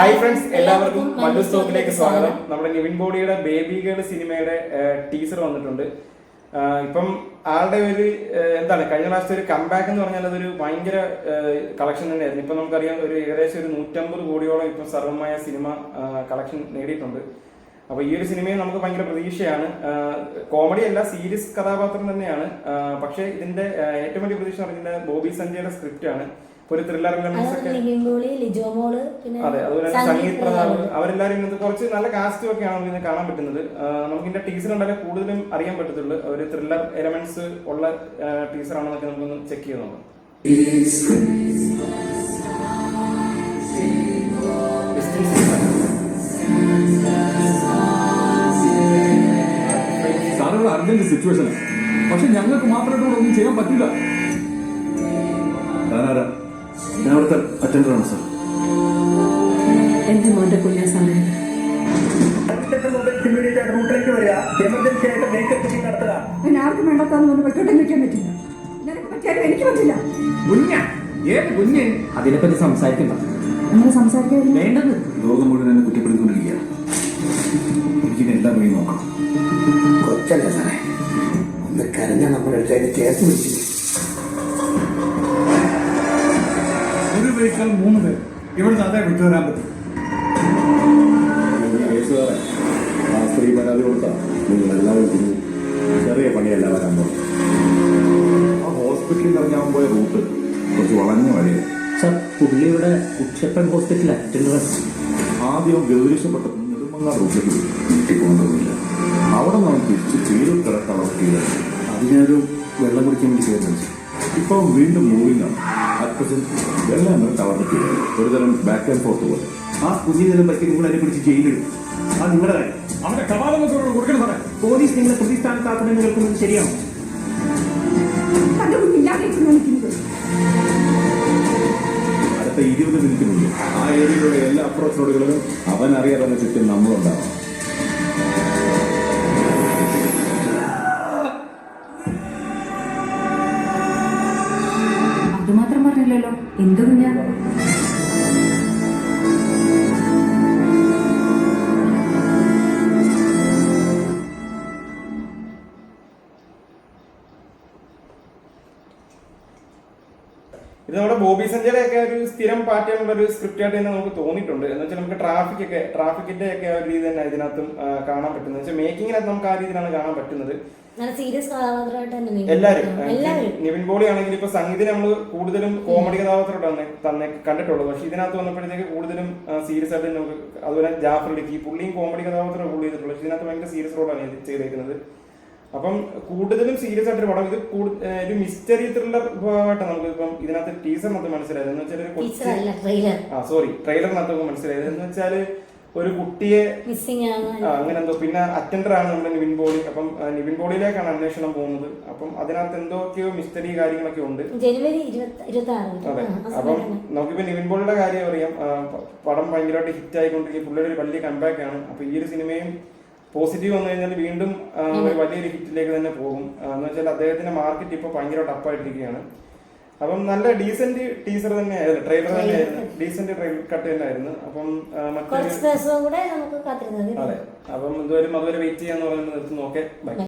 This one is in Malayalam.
ഹായ് ഫ്രണ്ട്സ്, എല്ലാവർക്കും മല്ലു സ്റ്റോക്കിലേക്ക് സ്വാഗതം. നമ്മുടെ നിവിൻ പോളിയുടെ ബേബി ഗേൾ സിനിമയുടെ ടീസർ വന്നിട്ടുണ്ട്. ഇപ്പം ആളുടെ ഒരു എന്താണ് കഴിഞ്ഞ പ്രാവശ്യത്തെ ഒരു കംബാക്ക് എന്ന് പറഞ്ഞാൽ അതൊരു ഭയങ്കര കളക്ഷൻ തന്നെയായിരുന്നു. ഇപ്പൊ നമുക്കറിയാം ഒരു ഏകദേശം ഒരു 150 കോടിയോളം ഇപ്പൊ സർവമായ സിനിമ കളക്ഷൻ നേടിയിട്ടുണ്ട്. അപ്പൊ ഈ ഒരു സിനിമയെ നമുക്ക് ഭയങ്കര പ്രതീക്ഷയാണ്. കോമഡി അല്ല, സീരിയസ് കഥാപാത്രം തന്നെയാണ്. പക്ഷെ ഇതിന്റെ ഏറ്റവും വലിയ പ്രതീക്ഷ പറഞ്ഞാൽ ബോബി സഞ്ജയുടെ സ്ക്രിപ്റ്റ് ആണ്. ഒരു ത്രില്ലർ എലമെന്റ്സ് ഒക്കെ, അതെ, അതുപോലെ സംഗീത് പ്രതാപ്, അവരെല്ലാരും ഇന്നത്തെ കുറച്ച് നല്ല കാസ്റ്റും ഒക്കെയാണ് ഇതിനെ കാണാൻ പറ്റുന്നത്. നമുക്ക് ഇതിന്റെ ടീസർ ഉണ്ടായാലേ കൂടുതലും അറിയാൻ പറ്റത്തുള്ളൂ. ഒരു ത്രില്ലർ എലമെന്റ്സ് ഉള്ള ടീസർ ആണെന്നൊക്കെ നമുക്കൊന്ന് ചെക്ക് ചെയ്ത് നോക്കാം. സാറുകൾ അർജന്റ് സിറ്റുവേഷൻ, പക്ഷെ ഞങ്ങൾക്ക് മാത്രമായിട്ട് ഒന്നും ചെയ്യാൻ പറ്റില്ല. ഞാൻ അവിടുത്തെ അറ്റൻഡറാണ് സാർ. എന്റെ മോന്റെ കുഞ്ഞ സമയം ആർക്കും വേണ്ടാത്താന്ന് വെക്കോട്ടെ നിൽക്കാൻ പറ്റില്ല. നിനക്ക് പറ്റിയാലും എനിക്ക് പറ്റില്ല. അതിനെപ്പറ്റി സംസാരിക്കണ്ട. നമ്മൾ സംസാരിക്കാൻ വേണ്ടത് ലോകം മുഴുവൻ എന്നെ കുറ്റപ്പെടുത്തിക്കൊണ്ടിരിക്കുക. എനിക്കിനെ എല്ലാ വഴിയും നോക്കണം. കൊച്ചല്ല സാറേ, ഒന്ന് കരഞ്ഞ നമ്മളെടുത്ത് കേസ് പിടിച്ചില്ല. ഒരു വെഹിക്കിൾ 3 പേർ ഇവിടുന്ന് അതേ വിട്ടുവരാൻ പറ്റും. ആ സ്ത്രീ പരാതി കൊടുത്താൽ നിങ്ങൾ എല്ലാവരും തിരിഞ്ഞു. ചെറിയ പണിയല്ല വരാൻ പോകും. ആ ഹോസ്പിറ്റലിൽ ഇറങ്ങാൻ പോയ റൂട്ട് കുറച്ച് വളഞ്ഞ വഴിയാണ് സർ. പുള്ളിയുടെ ഉച്ചപ്പൻ ഹോസ്പിറ്റൽ അറ്റൻഡർ. ആദ്യം ഗൗരീശപ്പെട്ട നെടുമങ്ങാട് റൂട്ടിലേക്ക് കിട്ടിക്കൊണ്ടൊന്നുമില്ല. അവിടെ നമ്മൾ തിരിച്ച് ചെയ്തൊരു കിടക്കാനുള്ള ചെയ്തത്. അതിനൊരു വെള്ളം കുടിക്കാൻ വേണ്ടി ചെയ്യുന്നത്. ഇപ്പോൾ വീണ്ടും മൂവിംഗ് ആണ്. അറ്റ് പ്രസന്റ് എല്ലാം ടവറിന് കീഴിൽ ഒരുതരം ബാക്ക് ആൻഡ് ഫോർത്ത് പോലെ. ആ കുഞ്ഞിനെ പറ്റി നിങ്ങൾ അതിനെ പിടിച്ച് ജയിലിടും. ആ നിങ്ങളുടെ കാര്യം. അവന്റെ കവാലം കൊടുക്കണം സാറേ. പോലീസ് നിങ്ങളെ പ്രതിസ്ഥാനത്താക്കണമെന്ന് കേൾക്കുന്നത് ശരിയാണോ? അടുത്ത 20 മിനിറ്റിനുള്ളിൽ ആ ഏരിയയിലുള്ള എല്ലാ അപ്രോച്ച് റോഡുകളിലും അവൻ അറിയാതെ ചുറ്റും നമ്മളുണ്ടാവും. അതുമാത്രം പറഞ്ഞില്ലല്ലോ. എന്ത് കുഞ്ഞാ? ഇത് നമ്മുടെ ബോബി സഞ്ജയുടെ ഒക്കെ ഒരു സ്ഥിരം പാറ്റേണുള്ള ഒരു സ്ക്രിപ്റ്റ് ആയിട്ട് തന്നെ നമുക്ക് തോന്നിയിട്ടുണ്ട്. എന്ന് വെച്ചാൽ നമുക്ക് ട്രാഫിക്കിന്റെ ഒക്കെ ഒരു രീതി തന്നെ ഇതിനകത്തും കാണാൻ പറ്റുന്നത്. വെച്ചാൽ മേക്കിങ്ങിനകത്ത് നമുക്ക് ആ രീതിയിലാണ് കാണാൻ പറ്റുന്നത്. എല്ലാവരും നിവിൻ പോളി ആണെങ്കിൽ ഇപ്പൊ സംഗീതം നമ്മൾ കൂടുതലും കോമഡി കഥാപാത്രമായിട്ടാണ് തന്നെ കണ്ടിട്ടുള്ളത്. പക്ഷെ ഇതിനകത്ത് വന്നപ്പോഴത്തേക്ക് കൂടുതലും സീരിയസ് ആയിട്ട് നമുക്ക്, അതുപോലെ ജാഫർ ഇടുക്കി പുള്ളിയും കോമഡി കഥാപാത്രം കൂടുതൽ ചെയ്തിട്ടുള്ളത്. പക്ഷെ ഇതിനകത്ത് ഭയങ്കര സീരിയസ് റോളാണ് ചെയ്തേക്കുന്നത്. അപ്പം കൂടുതലും സീരിയസ് ആയിട്ടൊരു പടം. ഇത് ഒരു മിസ്റ്ററി ത്രില്ലർ ഭാഗമായിട്ട് നമുക്ക് ഇപ്പം ഇതിനകത്ത് ടീച്ചറിനകത്ത് മനസ്സിലായത് എന്ന് വെച്ചാൽ ട്രെയിലറിനകത്ത് മനസ്സിലായത് എന്ന് വെച്ചാല് ഒരു കുട്ടിയെ അങ്ങനെ എന്തോ, പിന്നെ അറ്റൻഡർ ആണ് നമ്മുടെ നിവിൻ പോളി. അപ്പം നിവിൻ പോളിയിലേക്കാണ് അന്വേഷണം പോകുന്നത്. അപ്പം അതിനകത്ത് എന്തൊക്കെയോ മിസ്റ്ററി കാര്യങ്ങളൊക്കെ ഉണ്ട്. അതെ, അപ്പം നമുക്കിപ്പോ നിവിൻ പോളിയുടെ കാര്യം അറിയാം. പടം ഭയങ്കരമായിട്ട് ഹിറ്റ് ആയിക്കൊണ്ടിരിക്കും. പുള്ളിയുടെ ഒരു വലിയ കംബാക്ക് ആണ്. അപ്പൊ ഈ ഒരു സിനിമയും പോസിറ്റീവ് വന്നു കഴിഞ്ഞാൽ വീണ്ടും ഒരു വലിയൊരു ഹിറ്റിലേക്ക് തന്നെ പോകും. എന്ന് വെച്ചാൽ അദ്ദേഹത്തിന്റെ മാർക്കറ്റ് ഇപ്പൊ ഭയങ്കരമായിട്ട് അപ്പായിട്ടിരിക്കുകയാണ്. അപ്പം നല്ല ഡീസന്റ് ടീസർ തന്നെയായിരുന്നു, ട്രെയിലർ തന്നെയായിരുന്നു, ഡീസന്റ് ട്രെയിലർ കട്ട് തന്നെയായിരുന്നു. അപ്പം മറ്റൊരു, അതെ, അപ്പം ഇതുവരെ അതുവരെ വെയിറ്റ് ചെയ്യാന്ന് പറയുന്നത് നോക്കെ. ബൈ.